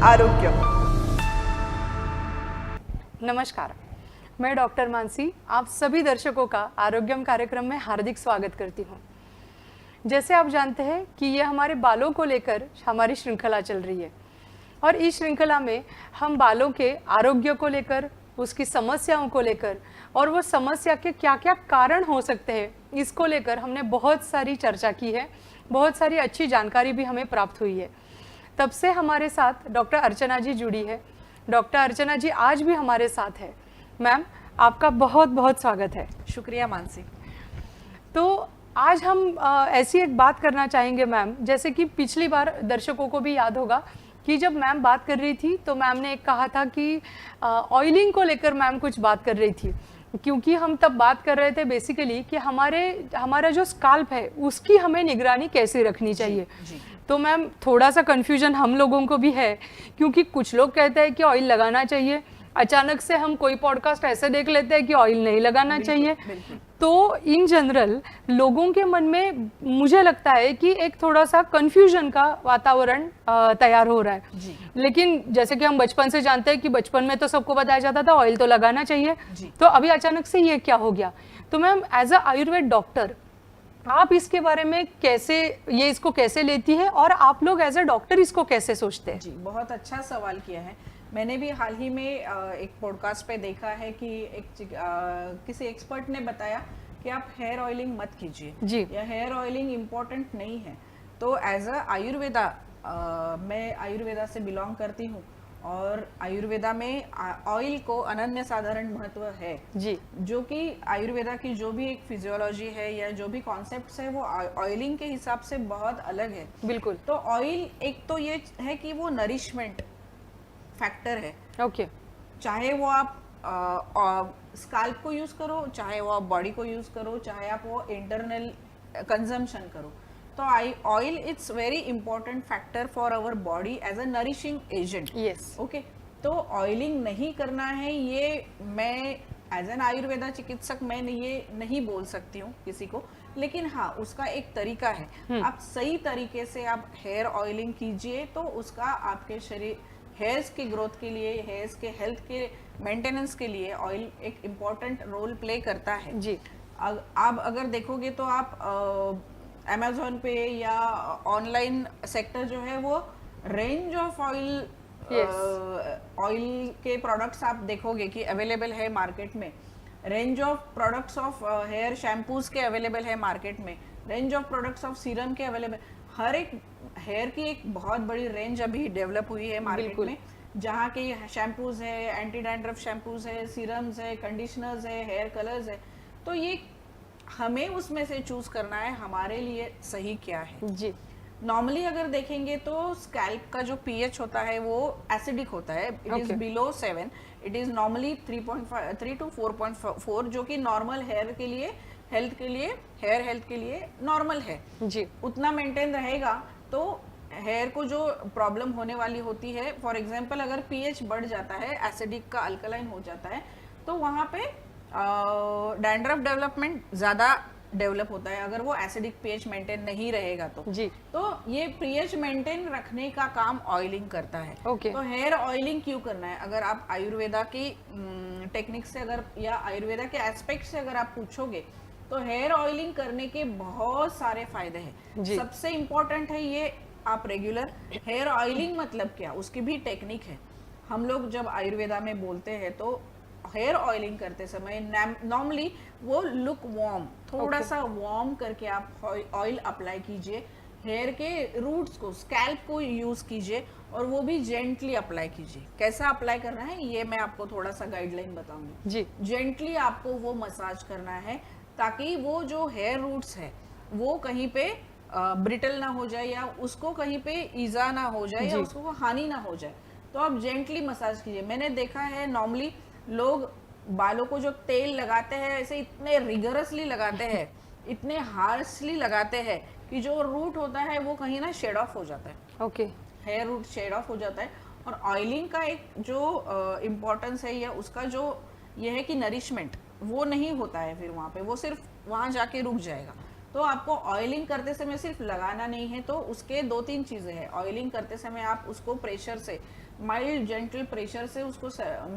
आरोग्य। नमस्कार, मैं डॉक्टर मानसी आप सभी दर्शकों का आरोग्यम कार्यक्रम में हार्दिक स्वागत करती हूँ। जैसे आप जानते हैं कि ये हमारे बालों को लेकर हमारी श्रृंखला चल रही है और इस श्रृंखला में हम बालों के आरोग्य को लेकर, उसकी समस्याओं को लेकर और वो समस्या के क्या क्या कारण हो सकते हैं, इसको लेकर हमने बहुत सारी चर्चा की है, बहुत सारी अच्छी जानकारी भी हमें प्राप्त हुई है। तब से हमारे साथ डॉक्टर अर्चना जी जुड़ी है। डॉक्टर अर्चना जी आज भी हमारे साथ है। मैम, आपका बहुत बहुत स्वागत है। शुक्रिया मानसी। तो आज हम ऐसी एक बात करना चाहेंगे मैम, जैसे कि पिछली बार दर्शकों को भी याद होगा कि जब मैम बात कर रही थी तो मैम ने एक कहा था कि ऑयलिंग को लेकर मैम कुछ बात कर रही थी, क्योंकि हम तब बात कर रहे थे बेसिकली कि हमारा जो स्काल्प है उसकी हमें निगरानी कैसे रखनी चाहिए। जी। तो मैम थोड़ा सा कन्फ्यूजन हम लोगों को भी है, क्योंकि कुछ लोग कहते हैं कि ऑयल लगाना चाहिए, अचानक से हम कोई पॉडकास्ट ऐसे देख लेते हैं कि ऑयल नहीं लगाना चाहिए। तो इन जनरल लोगों के मन में मुझे लगता है कि एक थोड़ा सा कंफ्यूजन का वातावरण तैयार हो रहा है जी। लेकिन जैसे कि हम बचपन से जानते हैं कि बचपन में तो सबको बताया जाता था ऑयल तो लगाना चाहिए, तो अभी अचानक से ये क्या हो गया। तो ma'am as a Ayurveda doctor आप इसके बारे में इसको कैसे लेती है और आप लोग एज अ डॉक्टर इसको कैसे सोचते हैं? जी, बहुत अच्छा सवाल किया है। मैंने भी हाल ही में एक पॉडकास्ट पे देखा है कि किसी एक्सपर्ट ने बताया कि आप हेयर ऑयलिंग मत कीजिए या हेयर ऑयलिंग इम्पोर्टेंट नहीं है। तो एज अ आयुर्वेदा मैं आयुर्वेदा से बिलोंग करती हूँ और आयुर्वेदा में ऑयल को अनन्य साधारण महत्व है जी। जो कि आयुर्वेदा की जो भी एक फिजियोलॉजी है या जो भी कॉन्सेप्ट्स है वो ऑयलिंग के हिसाब से बहुत अलग है। बिल्कुल। तो ऑयल एक तो ये है कि वो नरिशमेंट फैक्टर है। ओके। चाहे वो आप स्काल्प को यूज करो, चाहे वो आप बॉडी को यूज करो, चाहे आप वो इंटरनल कंजम्पशन करो, तो oil it's very important factor for our body as a nourishing agent. Yes. Okay. तो ऑयलिंग नहीं करना है, ये मैं एज एन आयुर्वेदा चिकित्सक मैं ये नहीं बोल सकती हूँ किसी को, लेकिन हाँ उसका एक तरीका है। आप सही तरीके से आप हेयर ऑयलिंग कीजिए तो उसका आपके शरीर हेयर्स की ग्रोथ के लिए, हेयर्स के हेल्थ के मेंटेनेंस के लिए ऑयल एक इम्पॉर्टेंट रोल प्ले करता है जी। आप अगर देखोगे तो आप अमेज़न पे या ऑनलाइन सेक्टर जो है वो रेंज ऑफ ऑयल के प्रोडक्ट्स आप देखोगे कि अवेलेबल है मार्केट में। Range of products of hair shampoos के अवेलेबल है मार्केट में, range of products of serum के अवेलेबल। हर एक हेयर की एक बहुत बड़ी रेंज अभी डेवलप हुई है मार्केट में, जहाँ के शैम्पूज है, एंटी डैंड्रफ शैम्पूज है, सीरम्स है, कंडीशनर्स है, हेयर कलर्स है। तो ये हमें उसमें से चूज करना है हमारे लिए सही क्या है जी। नॉर्मली अगर देखेंगे तो स्कैल्प का जो पीएच होता है वो एसिडिक होता है। It is below 7, it is normally 3 to 4.4, जो कि नॉर्मल हेयर के लिए, हेल्थ के लिए, हेयर हेल्थ के लिए नॉर्मल है जी। उतना मेंटेन रहेगा तो हेयर को जो प्रॉब्लम होने वाली होती है, फॉर एग्जांपल अगर पीएच बढ़ जाता है, एसिडिक का अल्कलाइन हो जाता है, तो वहाँ पे डैंड्रफ डेवलपमेंट ज्यादा डेवलप होता है अगर वो एसिडिक पीएच मेंटेन नहीं रहेगा तो जी। तो ये पीएच मेंटेन रखने का काम ऑयलिंग करता है। तो हेयर ऑयलिंग क्यों करना है? अगर आप आयुर्वेदा की टेक्निक से अगर या आयुर्वेदा के एस्पेक्ट से अगर आप पूछोगे तो हेयर ऑयलिंग करने के बहुत सारे फायदे हैं। सबसे इम्पोर्टेंट है ये, आप रेगुलर हेयर ऑयलिंग मतलब क्या, उसकी भी टेक्निक है। हम लोग जब आयुर्वेदा में बोलते हैं तो हेयर ऑयलिंग करते समय नॉर्मली वो लुक वार्म, थोड़ा सा वार्म करके आप ऑयल अप्लाई कीजिए, हेयर के रूट्स को, स्कैल्प को यूज कीजिए और वो भी जेंटली अप्लाई कीजिए। कैसा अप्लाई करना है ये मैं आपको थोड़ा सा गाइडलाइन बताऊंगी जी। जेंटली आपको वो मसाज करना है ताकि वो जो हेयर रूट्स है वो कहीं पे ब्रिटल ना हो जाए या उसको कहीं पे ईजा ना हो जाए या उसको हानि ना हो जाए। तो आप जेंटली मसाज कीजिए। मैंने देखा है नॉर्मली लोग बालों को जो तेल लगाते हैं ऐसे इतने रिगरसली लगाते हैं, इतने हार्शली लगाते हैं कि जो रूट होता है वो कहीं ना शेड ऑफ हो जाता है। Okay. Hair root shed off हो जाता है। और ऑयलिंग का एक जो इम्पोर्टेंस है या उसका जो ये है कि नरिशमेंट वो नहीं होता है फिर वहाँ पे, वो सिर्फ वहाँ जाके रुक जाएगा। तो आपको ऑयलिंग करते समय सिर्फ लगाना नहीं है, तो उसके 2-3 चीजें हैं। ऑयलिंग करते समय आप उसको प्रेशर से, माइल्ड जेंटल प्रेशर से उसको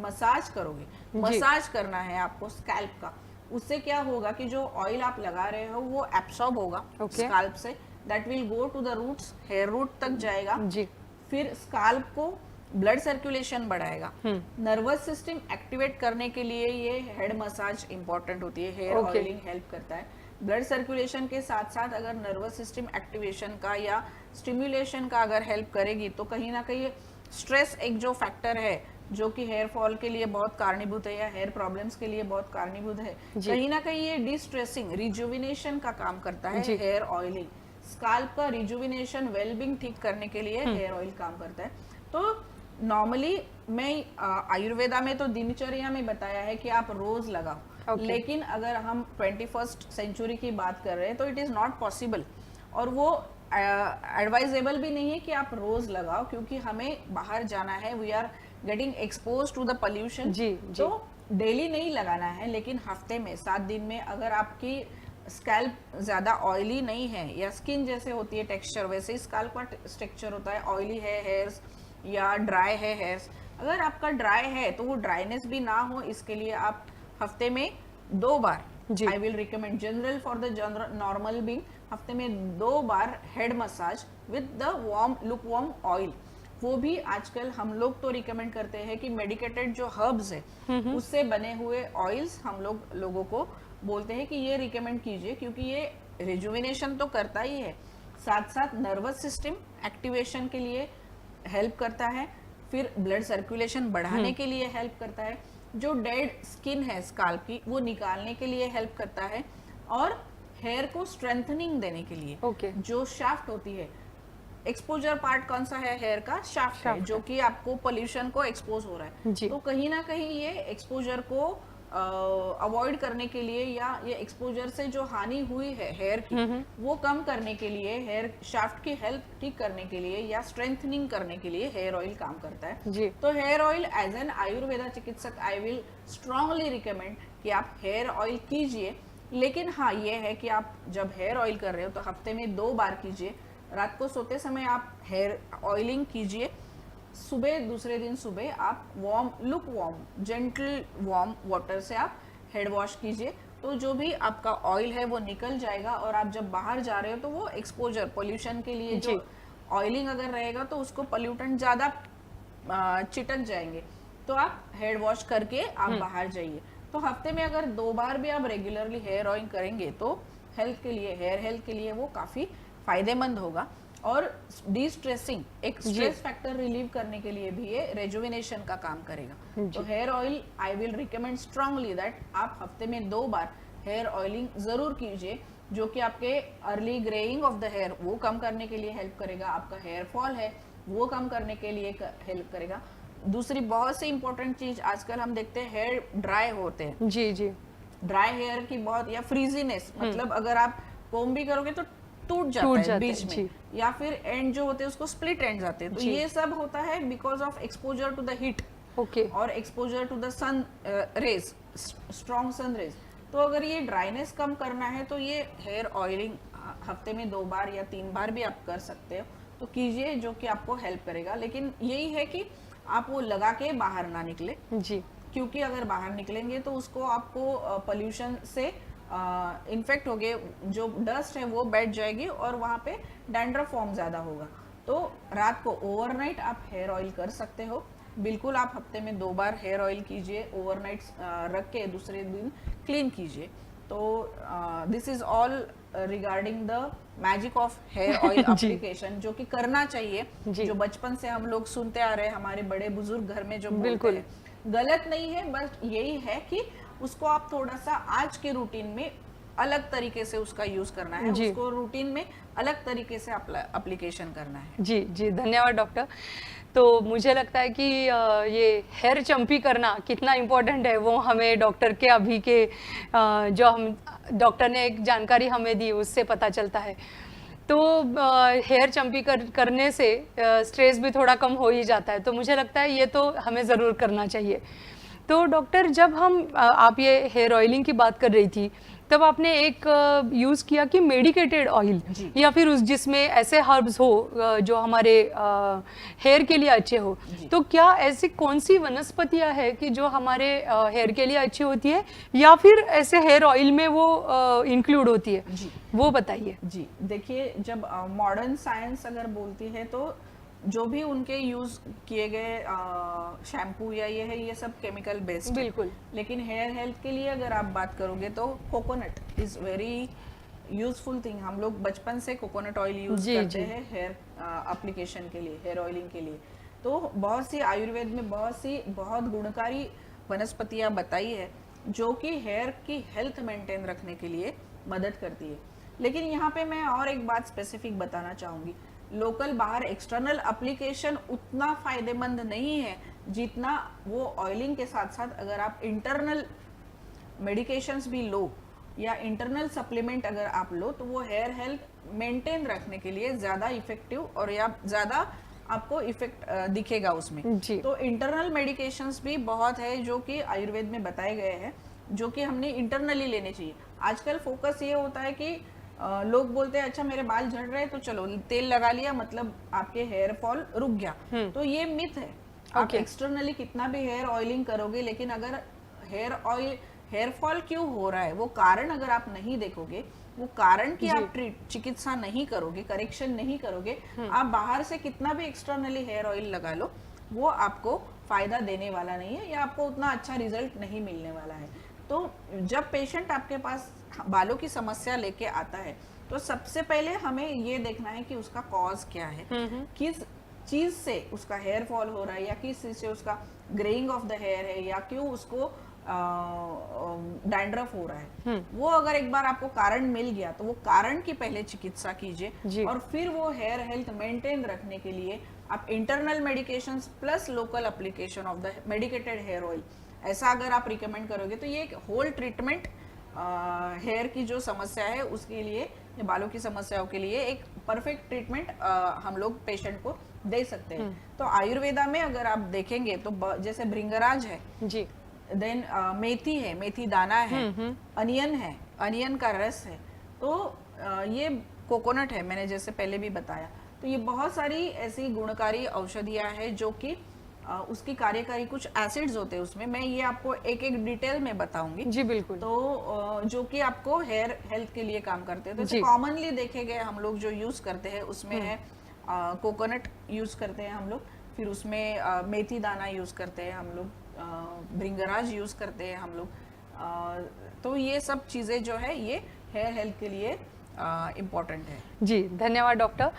मसाज करोगे। मसाज करना है आपको स्कैल्प का। उससे क्या होगा कि जो ऑयल आप लगा रहे हो वो एब्सॉर्ब होगा स्कैल्प से, that will go to the roots, hair root तक जाएगा जी। फिर स्कैल्प को ब्लड सर्कुलेशन बढ़ाएगा। नर्वस सिस्टम एक्टिवेट करने के लिए ये हेड मसाज इंपॉर्टेंट होती है, हेयर ऑयलिंग हेल्प करता है। ब्लड सर्कुलेशन के साथ साथ अगर नर्वस सिस्टम एक्टिवेशन का या स्टिम्युलेशन का अगर हेल्प करेगी तो कहीं ना कहीं स्ट्रेस एक जो फैक्टर है जो कि हेयर फॉल के लिए बहुत कारणीभूत है या हेयर प्रॉब्लम्स के लिए बहुत कारणीभूत है, कहीं ना कहीं ये डिस्ट्रेसिंग रिजुविनेशन का काम करता है। हेयर ऑयलिंग स्कैल्प का रिजुविनेशन वेलबींग ठीक करने के लिए हेयर ऑयल काम करता है। तो नॉर्मली मैं आयुर्वेदा में तो दिनचर्या में बताया है कि आप रोज लगाओ, लेकिन अगर हम 21st सेंचुरी की बात कर रहे हैं तो इट इज नॉट पॉसिबल, और वो एडवाइजेबल भी नहीं है कि आप रोज लगाओ, क्योंकि हमें बाहर जाना है, we are getting expose to the pollution. तो डेली नहीं लगाना है, लेकिन हफ्ते में 7 दिन में अगर आपकी स्कैल्प ज्यादा ऑयली नहीं है या स्किन जैसे होती है टेक्सचर, वैसे ही स्कैल्प का टेक्सचर होता है, ऑयली है हेयर्स या ड्राई है हेयर्स, अगर आपका ड्राई है तो वो ड्राइनेस भी ना हो, इसके लिए आप हफ्ते में 2 बार, I will recommend general for the general normal being, हफ्ते में 2 बार head massage with the warm look warm oil. वो भी आजकल हम लोग तो रिकमेंड करते हैं कि मेडिकेटेड जो हर्ब्स है उससे बने हुए ऑयल्स हम लोगों को बोलते हैं कि ये रिकमेंड कीजिए, क्योंकि ये रिजुविनेशन तो करता ही है, साथ साथ नर्वस सिस्टम एक्टिवेशन के लिए हेल्प करता है, फिर ब्लड सर्कुलेशन बढ़ाने के लिए हेल्प करता है, जो डेड स्किन है स्कैल्प की वो निकालने के लिए हेल्प करता है, और हेयर को स्ट्रेंथनिंग देने के लिए जो शाफ्ट होती है, एक्सपोजर पार्ट कौन सा है हेयर का, शाफ्ट है, जो कि आपको पोल्यूशन को एक्सपोज हो रहा है, तो कहीं ना कहीं ये एक्सपोजर को अवॉइड करने के लिए या ये एक्सपोजर से जो हानि हुई है हेयर की वो कम करने के लिए, हेयर शाफ्ट की हेल्थ ठीक करने के लिए या स्ट्रेंथनिंग करने के लिए हेयर ऑयल काम करता है। तो hair oil as an Ayurveda चिकित्सक आई विल स्ट्रांगली रिकमेंड कि आप हेयर ऑयल कीजिए, लेकिन हाँ ये है कि आप जब हेयर ऑयल कर रहे हो तो हफ्ते में 2 बार कीजिए। रात को सोते समय आप हेयर ऑयलिंग कीजिए, सुबह दूसरे दिन सुबह आप warm look warm gentle warm water से आप हेड वॉश कीजिए, तो जो भी आपका ऑयल है वो निकल जाएगा, और आप जब बाहर जा रहे हो तो वो एक्सपोजर पोल्यूशन के लिए जो ऑयलिंग अगर रहेगा तो उसको पोल्यूटेंट ज्यादा चिटक जाएंगे, तो आप हेड वॉश करके आप बाहर जाइए। तो हफ्ते में अगर 2 बार भी आप रेगुलरली हेयर ऑयल करेंगे तो हेल्थ के लिए, हेयर हेल्थ के लिए वो काफी फायदेमंद होगा, और डिस्ट्रेसिंग एक स्ट्रेस फैक्टर रिलीव करने के लिए भी ये रेजुविनेशन का काम करेगा। तो hair oil I will recommend strongly that आप हफ्ते में 2 बार हेयर ऑयलिंग जरूर कीजिए, जो कि आपके early greying of the hair वो कम करने के लिए हेल्प करेगा, आपका हेयर फॉल है वो कम करने के लिए हेल्प करेगा। दूसरी बहुत सी इंपॉर्टेंट चीज आजकल हम देखते हैं हेयर ड्राई होते हैं, जी ड्राई हेयर की बहुत, या फ्रीजीनेस, मतलब अगर आप कोम भी करोगे तो टूट जाता है बीच में, या फिर एंड जो होते हैं उसको स्प्लिट एंड्स आते हैं, तो ये सब होता है because of exposure to the heat और exposure to the sun rays, strong sun rays. तो अगर ये ड्राइनेस कम करना है तो ये हेयर ऑयलिंग हफ्ते में 2 बार या 3 बार भी आप कर सकते हो, तो कीजिए, जो कि आपको हेल्प करेगा। लेकिन यही है कि आप वो लगा के बाहर ना निकले, क्योंकि अगर बाहर निकलेंगे तो उसको आपको पोल्यूशन से इन्फेक्ट हो गए, जो डस्ट है वो बैठ जाएगी और वहाँ पे डैंड्रफ फॉर्म ज्यादा होगा। तो रात को ओवरनाइट आप हेयर ऑयल कर सकते हो, बिल्कुल आप हफ्ते में 2 बार हेयर ऑयल कीजिए, ओवरनाइट रख के दूसरे दिन क्लीन कीजिए। तो this is all regarding the magic of hair oil application, जो कि करना चाहिए, जो बचपन से हम लोग सुनते आ रहे हैं, हमारे बड़े बुजुर्ग घर में जो बोलते हैं, गलत नहीं है, बस यही है कि उसको आप थोड़ा सा आज के रूटीन में अलग तरीके से उसका यूज करना है, उसको रूटीन में अलग तरीके से एप्लीकेशन करना है। जी धन्यवाद डॉक्टर। तो मुझे लगता है कि ये हेयर चंपी करना कितना इम्पोर्टेंट है वो हमें डॉक्टर के अभी के जो हम डॉक्टर ने एक जानकारी हमें दी उससे पता चलता है। तो हेयर चंपी करने से स्ट्रेस भी थोड़ा कम हो ही जाता है, तो मुझे लगता है ये तो हमें ज़रूर करना चाहिए। तो डॉक्टर, जब हम आप ये हेयर ऑयलिंग की बात कर रही थी, तब आपने एक यूज किया कि मेडिकेटेड ऑयल, या फिर उस जिसमें ऐसे हर्ब्स हो जो हमारे हेयर के लिए अच्छे हो। तो क्या ऐसी कौन सी वनस्पतियां है कि जो हमारे हेयर के लिए अच्छी होती है, या फिर ऐसे हेयर ऑयल में वो इंक्लूड होती है, वो बताइए। जी देखिए, जब मॉडर्न साइंस अगर बोलती है तो जो भी उनके यूज किए गए शैम्पू या ये है, ये सब केमिकल बेस्ड है। बिल्कुल। लेकिन हेयर हेल्थ के लिए अगर आप बात करोगे तो coconut is very useful thing. हम लोग बचपन से कोकोनट ऑयल यूज करते हैं हेयर एप्लीकेशन के लिए, हेयर ऑयलिंग के लिए। तो बहुत सी आयुर्वेद में बहुत गुणकारी वनस्पतियां बताई है जो कि हेयर की हेल्थ मेंटेन रखने के लिए मदद करती है। लेकिन यहाँ पे मैं और एक बात स्पेसिफिक बताना चाहूंगी, लोकल बाहर एक्सटर्नल एप्लीकेशन उतना फायदेमंद नहीं है जितना वो ऑयलिंग के साथ साथ अगर आप इंटरनल मेडिकेशंस भी लो या इंटरनल सप्लीमेंट अगर आप लो तो वो हेयर हेल्थ मेंटेन रखने के लिए ज्यादा इफेक्टिव और या ज्यादा आपको इफेक्ट दिखेगा उसमें। तो इंटरनल मेडिकेशंस भी बहुत है जो कि आयुर्वेद में बताए गए हैं, जो कि हमने इंटरनली लेने चाहिए। आजकल फोकस ये होता है कि लोग बोलते हैं अच्छा मेरे बाल झड़ रहे हैं तो चलो तेल लगा लिया, मतलब आपके हेयर फॉल रुक गया। तो ये मिथ है। आप एक्सटर्नली कितना भी हेयर ऑयलिंग करोगे, लेकिन अगर हेयर फॉल क्यों हो रहा है वो कारण अगर आप नहीं देखोगे, वो कारण की आप चिकित्सा नहीं करोगे, करेक्शन नहीं करोगे, आप बाहर से कितना भी एक्सटर्नली हेयर ऑयल लगा लो, वो आपको फायदा देने वाला नहीं है या आपको उतना अच्छा रिजल्ट नहीं मिलने वाला है। तो जब पेशेंट आपके पास बालों की समस्या लेके आता है तो सबसे पहले हमें ये देखना है कि उसका कॉज क्या है, किस चीज से उसका हेयर फॉल हो रहा है, या किस चीज से उसका ग्रेइंग ऑफ द हेयर है, या क्यों उसको डैंड्रफ हो रहा है। वो अगर एक बार आपको कारण मिल गया तो वो कारण की पहले चिकित्सा कीजिए, और फिर वो हेयर हेल्थ मेंटेन रखने के लिए आप internal medications plus local application of the medicated hair oil, ऐसा अगर आप रिकमेंड करोगे तो ये एक होल ट्रीटमेंट हेयर की जो समस्या है उसके लिए या बालों की समस्याओं के लिए एक परफेक्ट ट्रीटमेंट हम लोग पेशेंट को दे सकते हैं। तो आयुर्वेदा में अगर आप देखेंगे तो जैसे भृंगराज है जी, देन मेथी है, मेथी दाना है, अनियन है, अनियन का रस है, तो ये कोकोनट है, मैंने जैसे पहले भी बताया। तो ये बहुत सारी ऐसी गुणकारी औषधियां हैं जो कि उसकी कार्यकारी कुछ एसिड्स होते हैं उसमें, मैं ये आपको एक एक डिटेल में बताऊंगी जी। बिल्कुल। तो जो कि आपको हेयर हेल्थ के लिए काम करते हैं। तो कॉमनली देखे गए हम लोग जो यूज करते हैं उसमें है कोकोनट यूज करते हैं हम लोग, फिर उसमें मेथी दाना यूज करते हैं हम लोग, भृंगराज यूज करते हैं हम लोग। तो ये सब चीजें जो है ये हेयर हेल्थ के लिए इम्पोर्टेंट है। जी, धन्यवाद डॉक्टर।